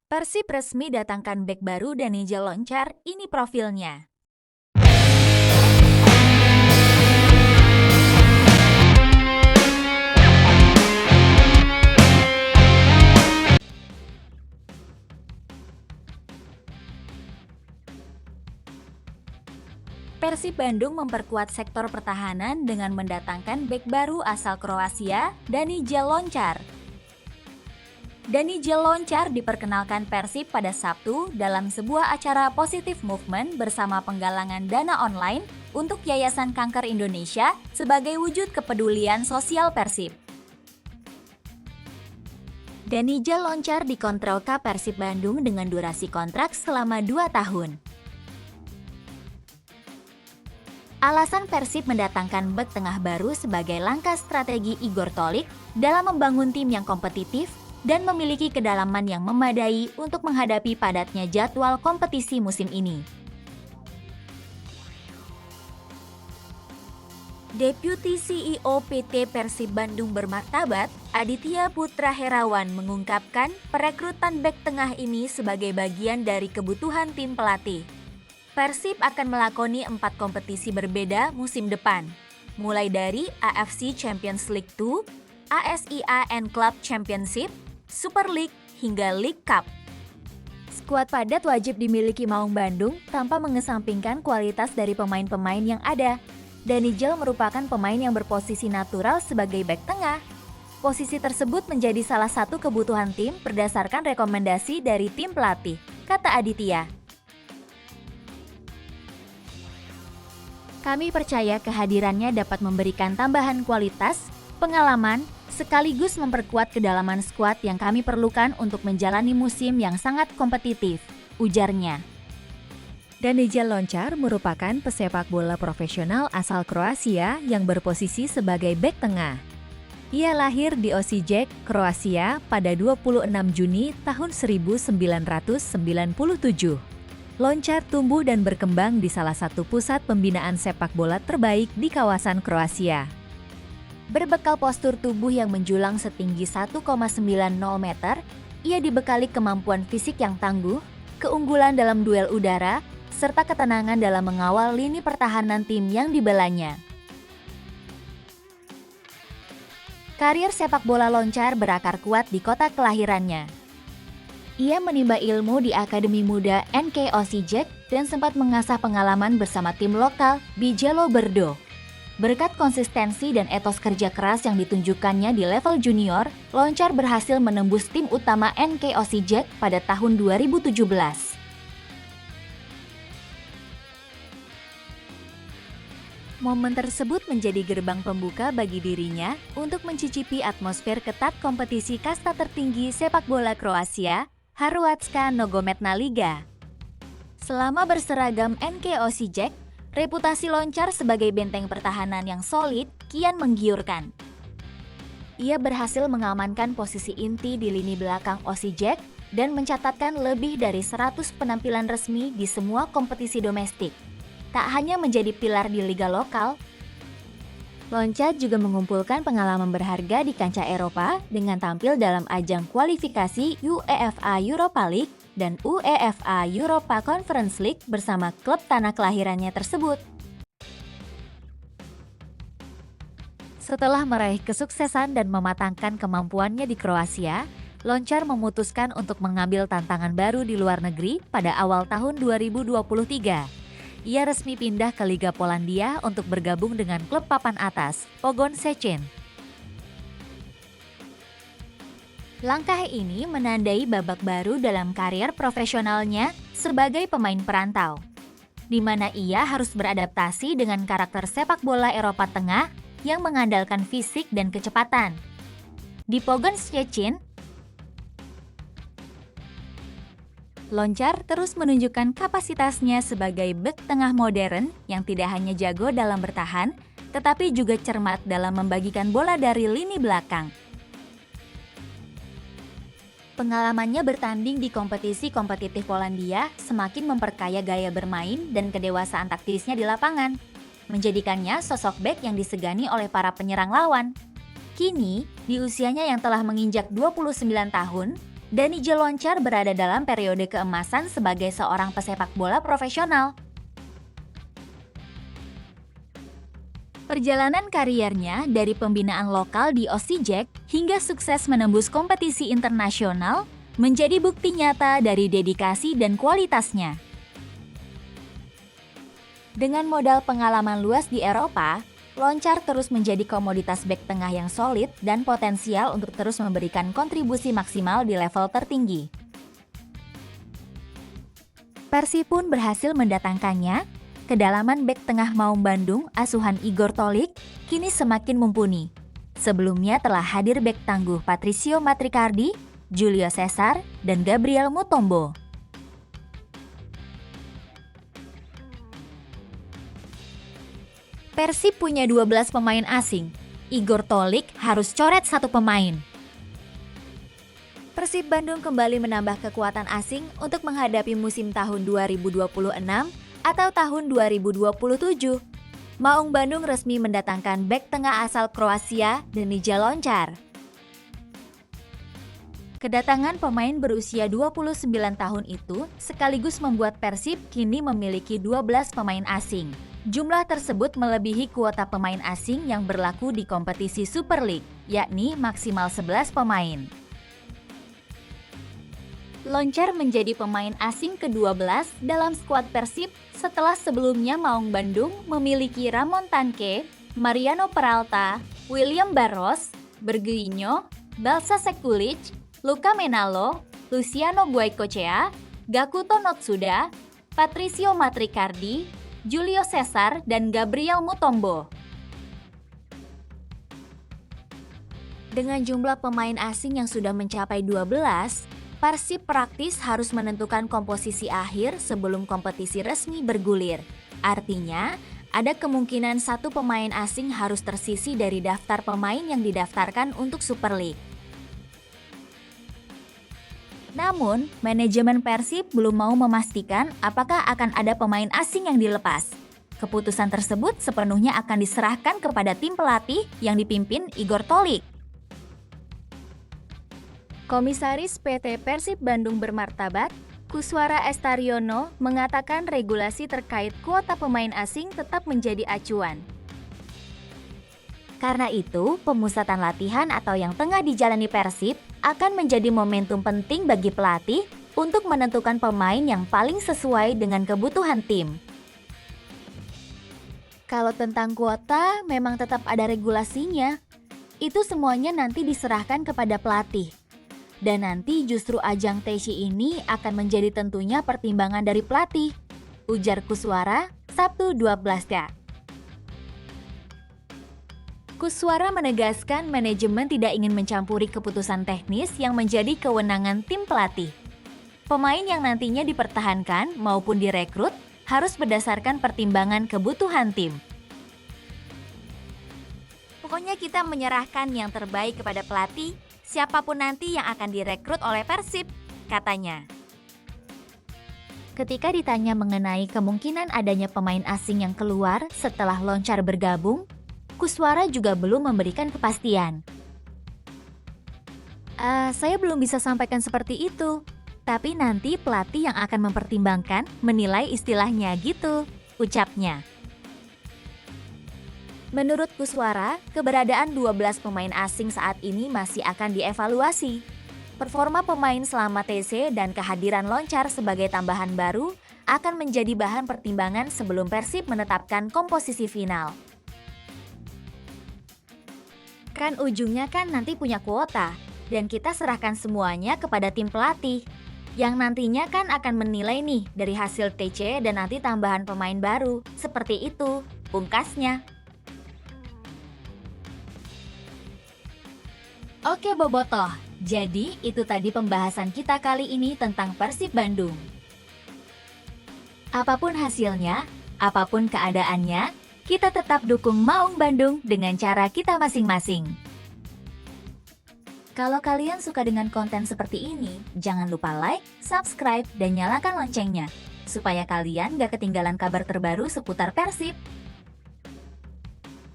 Persib resmi datangkan bek baru Danijel Loncar, ini profilnya. Persib Bandung memperkuat sektor pertahanan dengan mendatangkan bek baru asal Kroasia, Danijel Loncar. Danijel Loncar diperkenalkan Persib pada Sabtu dalam sebuah acara Positive Movement bersama penggalangan dana online untuk Yayasan Kanker Indonesia sebagai wujud kepedulian sosial Persib. Danijel Loncar dikontrak ke Persib Bandung dengan durasi kontrak selama 2 tahun. Alasan Persib mendatangkan bek tengah baru sebagai langkah strategi Igor Tolik dalam membangun tim yang kompetitif dan memiliki kedalaman yang memadai untuk menghadapi padatnya jadwal kompetisi musim ini. Deputi CEO PT Persib Bandung Bermartabat, Aditya Putra Herawan mengungkapkan perekrutan bek tengah ini sebagai bagian dari kebutuhan tim pelatih. Persib akan melakoni 4 kompetisi berbeda musim depan, mulai dari AFC Champions League 2, ASIA and Club Championship, Super League, hingga League Cup. Skuad padat wajib dimiliki Maung Bandung tanpa mengesampingkan kualitas dari pemain-pemain yang ada. Danijel merupakan pemain yang berposisi natural sebagai bek tengah. Posisi tersebut menjadi salah satu kebutuhan tim berdasarkan rekomendasi dari tim pelatih, kata Aditya. Kami percaya kehadirannya dapat memberikan tambahan kualitas, pengalaman, sekaligus memperkuat kedalaman skuad yang kami perlukan untuk menjalani musim yang sangat kompetitif, ujarnya. Danijel Loncar merupakan pesepak bola profesional asal Kroasia yang berposisi sebagai bek tengah. Ia lahir di Osijek, Kroasia pada 26 Juni tahun 1997. Loncar tumbuh dan berkembang di salah satu pusat pembinaan sepak bola terbaik di kawasan Kroasia. Berbekal postur tubuh yang menjulang setinggi 1,90 meter, ia dibekali kemampuan fisik yang tangguh, keunggulan dalam duel udara, serta ketenangan dalam mengawal lini pertahanan tim yang dibelanya. Karir sepak bola Loncar berakar kuat di kota kelahirannya. Ia menimba ilmu di Akademi Muda NK Osijek dan sempat mengasah pengalaman bersama tim lokal Bijelo Brdo. Berkat konsistensi dan etos kerja keras yang ditunjukkannya di level junior, Loncar berhasil menembus tim utama NK Osijek pada tahun 2017. Momen tersebut menjadi gerbang pembuka bagi dirinya untuk mencicipi atmosfer ketat kompetisi kasta tertinggi sepak bola Kroasia, Hrvatska Nogometna Liga. Selama berseragam NK Osijek, reputasi Loncar sebagai benteng pertahanan yang solid kian menggiurkan. Ia berhasil mengamankan posisi inti di lini belakang Osijek dan mencatatkan lebih dari 100 penampilan resmi di semua kompetisi domestik. Tak hanya menjadi pilar di liga lokal, Loncar juga mengumpulkan pengalaman berharga di kancah Eropa dengan tampil dalam ajang kualifikasi UEFA Europa League dan UEFA Europa Conference League bersama klub tanah kelahirannya tersebut. Setelah meraih kesuksesan dan mematangkan kemampuannya di Kroasia, Loncar memutuskan untuk mengambil tantangan baru di luar negeri pada awal tahun 2023. Ia resmi pindah ke Liga Polandia untuk bergabung dengan klub papan atas, Pogoń Szczecin. Langkah ini menandai babak baru dalam karier profesionalnya sebagai pemain perantau, di mana ia harus beradaptasi dengan karakter sepak bola Eropa Tengah yang mengandalkan fisik dan kecepatan. Di Pogoń Szczecin, Loncar terus menunjukkan kapasitasnya sebagai bek tengah modern yang tidak hanya jago dalam bertahan, tetapi juga cermat dalam membagikan bola dari lini belakang. Pengalamannya bertanding di kompetisi kompetitif Polandia semakin memperkaya gaya bermain dan kedewasaan taktisnya di lapangan, menjadikannya sosok bek yang disegani oleh para penyerang lawan. Kini, di usianya yang telah menginjak 29 tahun, Danijel Loncar berada dalam periode keemasan sebagai seorang pesepak bola profesional. Perjalanan kariernya dari pembinaan lokal di Osijek hingga sukses menembus kompetisi internasional menjadi bukti nyata dari dedikasi dan kualitasnya. Dengan modal pengalaman luas di Eropa, Loncar terus menjadi komoditas bek tengah yang solid dan potensial untuk terus memberikan kontribusi maksimal di level tertinggi. Persib pun berhasil mendatangkannya. Kedalaman bek tengah Maung Bandung asuhan Igor Tolik kini semakin mumpuni. Sebelumnya telah hadir bek tangguh Patricio Matricardi, Julio Cesar, dan Gabriel Mutombo. Persib punya 12 pemain asing. Igor Tolik harus coret satu pemain. Persib Bandung kembali menambah kekuatan asing untuk menghadapi musim tahun 2026 atau tahun 2027. Maung Bandung resmi mendatangkan bek tengah asal Kroasia, Danijel Loncar. Kedatangan pemain berusia 29 tahun itu sekaligus membuat Persib kini memiliki 12 pemain asing. Jumlah tersebut melebihi kuota pemain asing yang berlaku di kompetisi Super League, yakni maksimal 11 pemain. Loncar menjadi pemain asing ke-12 dalam skuad Persib setelah sebelumnya Maung Bandung memiliki Ramon Tanque, Mariano Peralta, William Barros, Berguinho, Balsa Sekulic, Luka Menalo, Luciano Guaicochea, Gakuto Notsuda, Patricio Matricardi, Julio Cesar, dan Gabriel Mutombo. Dengan jumlah pemain asing yang sudah mencapai 12, Persib praktis harus menentukan komposisi akhir sebelum kompetisi resmi bergulir. Artinya, ada kemungkinan satu pemain asing harus tersisih dari daftar pemain yang didaftarkan untuk Super League. Namun, manajemen Persib belum mau memastikan apakah akan ada pemain asing yang dilepas. Keputusan tersebut sepenuhnya akan diserahkan kepada tim pelatih yang dipimpin Igor Tolik. Komisaris PT Persib Bandung Bermartabat, Kuswara Estariono, mengatakan regulasi terkait kuota pemain asing tetap menjadi acuan. Karena itu, pemusatan latihan atau yang tengah dijalani Persib akan menjadi momentum penting bagi pelatih untuk menentukan pemain yang paling sesuai dengan kebutuhan tim. Kalau tentang kuota, memang tetap ada regulasinya. Itu semuanya nanti diserahkan kepada pelatih. Dan nanti justru ajang TC ini akan menjadi tentunya pertimbangan dari pelatih, ujar Kuswara, Sabtu 12 Kuswara menegaskan manajemen tidak ingin mencampuri keputusan teknis yang menjadi kewenangan tim pelatih. Pemain yang nantinya dipertahankan maupun direkrut harus berdasarkan pertimbangan kebutuhan tim. Pokoknya kita menyerahkan yang terbaik kepada pelatih, siapapun nanti yang akan direkrut oleh Persib, katanya. Ketika ditanya mengenai kemungkinan adanya pemain asing yang keluar setelah Loncar bergabung, Kuswara juga belum memberikan kepastian. Saya belum bisa sampaikan seperti itu, tapi nanti pelatih yang akan mempertimbangkan menilai istilahnya gitu, ucapnya. Menurut Kuswara, keberadaan 12 pemain asing saat ini masih akan dievaluasi. Performa pemain selama TC dan kehadiran Loncar sebagai tambahan baru akan menjadi bahan pertimbangan sebelum Persib menetapkan komposisi final. Kan ujungnya kan nanti punya kuota, dan kita serahkan semuanya kepada tim pelatih, yang nantinya kan akan menilai nih dari hasil TC dan nanti tambahan pemain baru, seperti itu, pungkasnya. Oke Bobotoh, jadi itu tadi pembahasan kita kali ini tentang Persib Bandung. Apapun hasilnya, apapun keadaannya, kita tetap dukung Maung Bandung dengan cara kita masing-masing. Kalau kalian suka dengan konten seperti ini, jangan lupa like, subscribe, dan nyalakan loncengnya, supaya kalian gak ketinggalan kabar terbaru seputar Persib.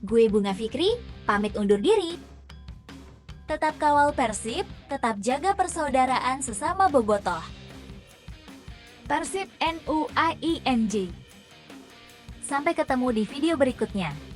Gue Bunga Fikri, pamit undur diri. Tetap kawal Persib, tetap jaga persaudaraan sesama bobotoh. Persib NU AINJ. Sampai ketemu di video berikutnya.